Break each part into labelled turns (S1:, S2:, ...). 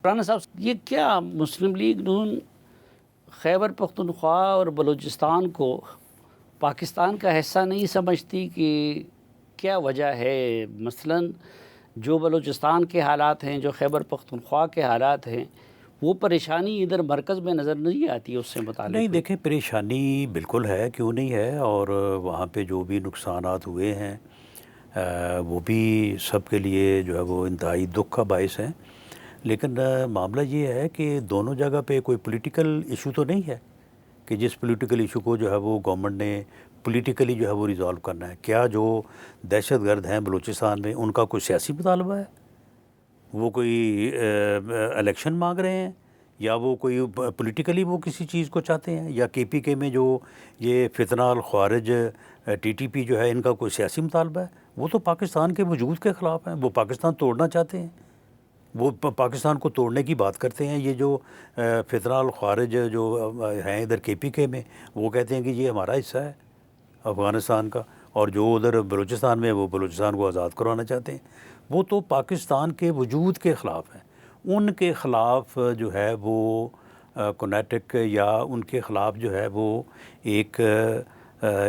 S1: رانا صاحب، یہ کیا مسلم لیگ نون خیبر پختونخوا اور بلوچستان کو پاکستان کا حصہ نہیں سمجھتی؟ کہ کیا وجہ ہے؟ مثلا جو بلوچستان کے حالات ہیں، جو خیبر پختونخوا کے حالات ہیں، وہ پریشانی ادھر مرکز میں نظر نہیں آتی اس سے متعلق؟
S2: نہیں، دیکھیں پریشانی بالکل ہے، کیوں نہیں ہے، اور وہاں پہ جو بھی نقصانات ہوئے ہیں وہ بھی سب کے لیے جو ہے وہ انتہائی دکھ کا باعث ہیں، لیکن معاملہ یہ ہے کہ دونوں جگہ پہ کوئی پولیٹیکل ایشو تو نہیں ہے کہ جس پولیٹیکل ایشو کو جو ہے وہ گورنمنٹ نے پولیٹیکلی جو ہے وہ ریزالو کرنا ہے۔ کیا جو دہشت گرد ہیں بلوچستان میں ان کا کوئی سیاسی مطالبہ ہے؟ وہ کوئی الیکشن مانگ رہے ہیں، یا وہ کوئی پولیٹیکلی وہ کسی چیز کو چاہتے ہیں، یا کے پی کے میں جو یہ فتنہ الخوارج ٹی ٹی پی جو ہے ان کا کوئی سیاسی مطالبہ ہے؟ وہ تو پاکستان کے وجود کے خلاف ہیں، وہ پاکستان توڑنا چاہتے ہیں، وہ پاکستان کو توڑنے کی بات کرتے ہیں۔ یہ جو فتنہ الخوارج جو ہیں ادھر کے پی کے میں، وہ کہتے ہیں کہ یہ ہمارا حصہ ہے افغانستان کا، اور جو ادھر بلوچستان میں وہ بلوچستان کو آزاد کروانا چاہتے ہیں۔ وہ تو پاکستان کے وجود کے خلاف ہیں، ان کے خلاف جو ہے وہ کونیٹک یا ان کے خلاف جو ہے وہ ایک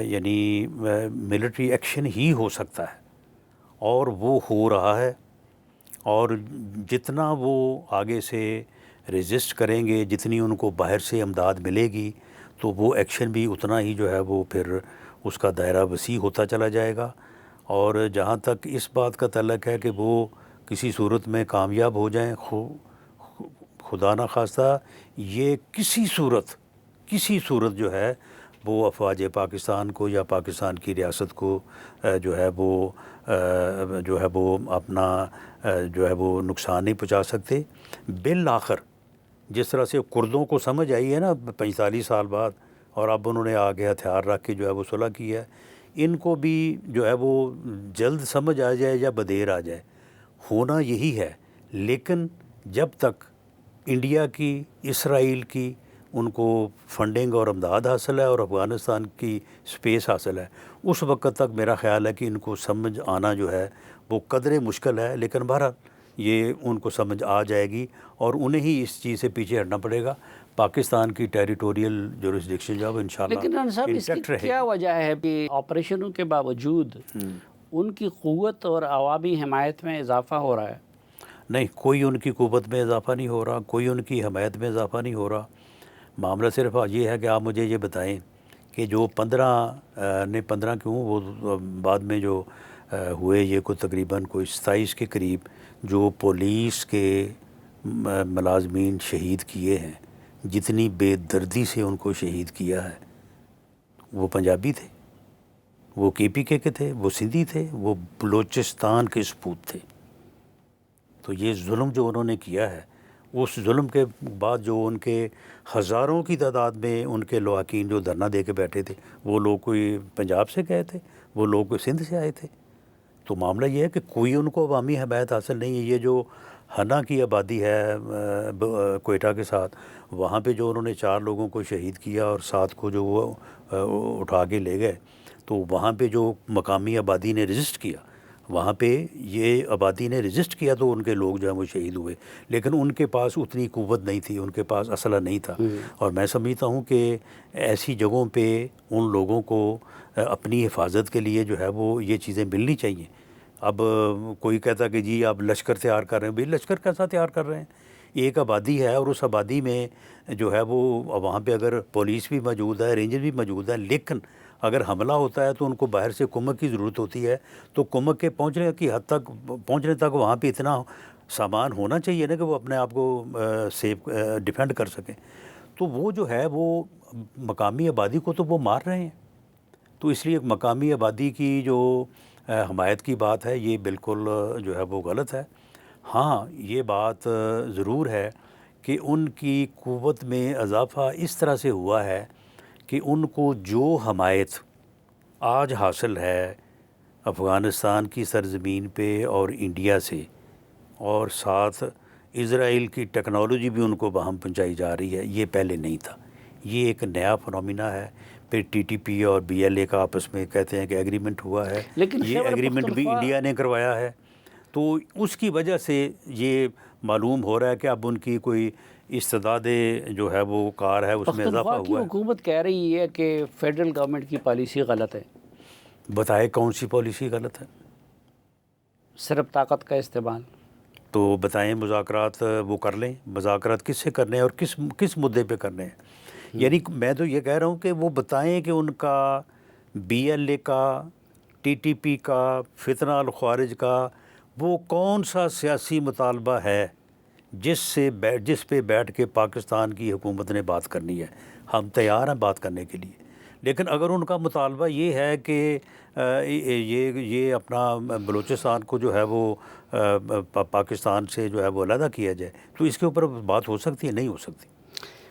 S2: یعنی ملٹری ایکشن ہی ہو سکتا ہے، اور وہ ہو رہا ہے، اور جتنا وہ آگے سے ریزسٹ کریں گے، جتنی ان کو باہر سے امداد ملے گی، تو وہ ایکشن بھی اتنا ہی جو ہے وہ پھر اس کا دائرہ وسیع ہوتا چلا جائے گا۔ اور جہاں تک اس بات کا تعلق ہے کہ وہ کسی صورت میں کامیاب ہو جائیں، خدا نہ خواستہ یہ کسی صورت جو ہے وہ افواج پاکستان کو یا پاکستان کی ریاست کو جو ہے وہ اپنا جو ہے وہ نقصان نہیں پہنچا سکتے۔ بالآخر جس طرح سے کردوں کو سمجھ آئی ہے نا 45 سال بعد، اور اب انہوں نے آگے ہتھیار رکھ کے جو ہے وہ صلح کی ہے، ان کو بھی جو ہے وہ جلد سمجھ آ جائے یا بدیر آ جائے، ہونا یہی ہے۔ لیکن جب تک انڈیا کی، اسرائیل کی ان کو فنڈنگ اور امداد حاصل ہے اور افغانستان کی سپیس حاصل ہے، اس وقت تک میرا خیال ہے کہ ان کو سمجھ آنا جو ہے وہ قدرے مشکل ہے، لیکن بہرحال یہ ان کو سمجھ آ جائے گی، اور انہیں ہی اس چیز سے پیچھے ہٹنا پڑے گا۔ پاکستان کی ٹیریٹوریل جورسڈکشن جو ہے وہ انشاءاللہ
S1: لیکن رانا صاحب، اس کی کیا وجہ ہے کہ آپریشنوں کے باوجود ان کی قوت اور عوامی حمایت میں اضافہ ہو رہا ہے؟
S2: نہیں، کوئی ان کی قوت میں اضافہ نہیں ہو رہا، کوئی ان کی حمایت میں اضافہ نہیں ہو رہا۔ معاملہ صرف یہ ہے کہ آپ مجھے یہ بتائیں کہ جو 15 کیوں، وہ بعد میں جو ہوئے، یہ کوئی تقریباً 27 کے قریب جو پولیس کے ملازمین شہید کیے ہیں، جتنی بے دردی سے ان کو شہید کیا ہے، وہ پنجابی تھے، وہ کے پی کے تھے، وہ سندھی تھے، وہ بلوچستان کے سپوت تھے۔ تو یہ ظلم جو انہوں نے کیا ہے، اس ظلم کے بعد جو ان کے ہزاروں کی تعداد میں ان کے لواحقین جو دھرنا دے کے بیٹھے تھے، وہ لوگ کوئی پنجاب سے گئے تھے، وہ لوگ کوئی سندھ سے آئے تھے۔ تو معاملہ یہ ہے کہ کوئی ان کو عوامی حمایت حاصل نہیں ہے۔ یہ جو ہنا کی آبادی ہے کوئٹہ کے ساتھ، وہاں پہ جو انہوں نے 4 لوگوں کو شہید کیا اور 7 کو جو وہ اٹھا کے لے گئے، تو وہاں پہ جو مقامی آبادی نے رجسٹ کیا، وہاں پہ یہ آبادی نے رجسٹ کیا، تو ان کے لوگ جو ہیں وہ شہید ہوئے، لیکن ان کے پاس اتنی قوت نہیں تھی، ان کے پاس اسلحہ نہیں تھا۔ اور میں سمجھتا ہوں کہ ایسی جگہوں پہ ان لوگوں کو اپنی حفاظت کے لیے جو ہے وہ یہ چیزیں ملنی چاہیے۔ اب کوئی کہتا کہ جی آپ لشکر تیار کر رہے ہیں، بھئی لشکر کیسا تیار کر رہے ہیں؟ ایک آبادی ہے، اور اس آبادی میں جو ہے وہ وہاں پہ اگر پولیس بھی موجود ہے، رینجر بھی موجود ہے، لیکن اگر حملہ ہوتا ہے تو ان کو باہر سے کمک کی ضرورت ہوتی ہے، تو کمک کے پہنچنے تک وہاں پہ اتنا سامان ہونا چاہیے نا کہ وہ اپنے آپ کو سیف ڈیفینڈ کر سکیں۔ تو وہ جو ہے وہ مقامی آبادی کو تو وہ مار رہے ہیں۔ تو اس لیے مقامی آبادی کی جو حمایت کی بات ہے، یہ بالکل جو ہے وہ غلط ہے۔ ہاں، یہ بات ضرور ہے کہ ان کی قوت میں اضافہ اس طرح سے ہوا ہے کہ ان کو جو حمایت آج حاصل ہے افغانستان کی سرزمین پہ اور انڈیا سے، اور ساتھ اسرائیل کی ٹیکنالوجی بھی ان کو باہم پہنچائی جا رہی ہے، یہ پہلے نہیں تھا۔ یہ ایک نیا فنومینا ہے۔ پھر ٹی ٹی پی اور بی ایل اے کا آپس میں کہتے ہیں کہ ایگریمنٹ ہوا ہے،
S1: لیکن
S2: یہ ایگریمنٹ بھی انڈیا نے کروایا ہے۔ تو اس کی وجہ سے یہ معلوم ہو رہا ہے کہ اب ان کی کوئی استداد جو ہے وہ کار ہے اس میں اضافہ
S1: پختونخوا کی
S2: ہوا ہے.
S1: حکومت کہہ رہی ہے کہ فیڈرل گورنمنٹ کی پالیسی غلط ہے.
S2: بتائے کون سی پالیسی غلط ہے؟
S1: صرف طاقت کا استعمال.
S2: تو بتائیں مذاکرات وہ کر لیں. مذاکرات کس سے کرنے ہیں اور کس مدعے پہ کرنے ہیں؟ یعنی میں تو یہ کہہ رہا ہوں کہ وہ بتائیں کہ ان کا بی ایل اے کا، ٹی ٹی پی کا، فتنہ الخوارج کا وہ کون سا سیاسی مطالبہ ہے جس پہ بیٹھ کے پاکستان کی حکومت نے بات کرنی ہے. ہم تیار ہیں بات کرنے کے لیے، لیکن اگر ان کا مطالبہ یہ ہے کہ یہ اپنا بلوچستان کو جو ہے وہ پاکستان سے جو ہے وہ علیحدہ کیا جائے، تو اس کے اوپر بات ہو سکتی ہے؟ نہیں ہو سکتی.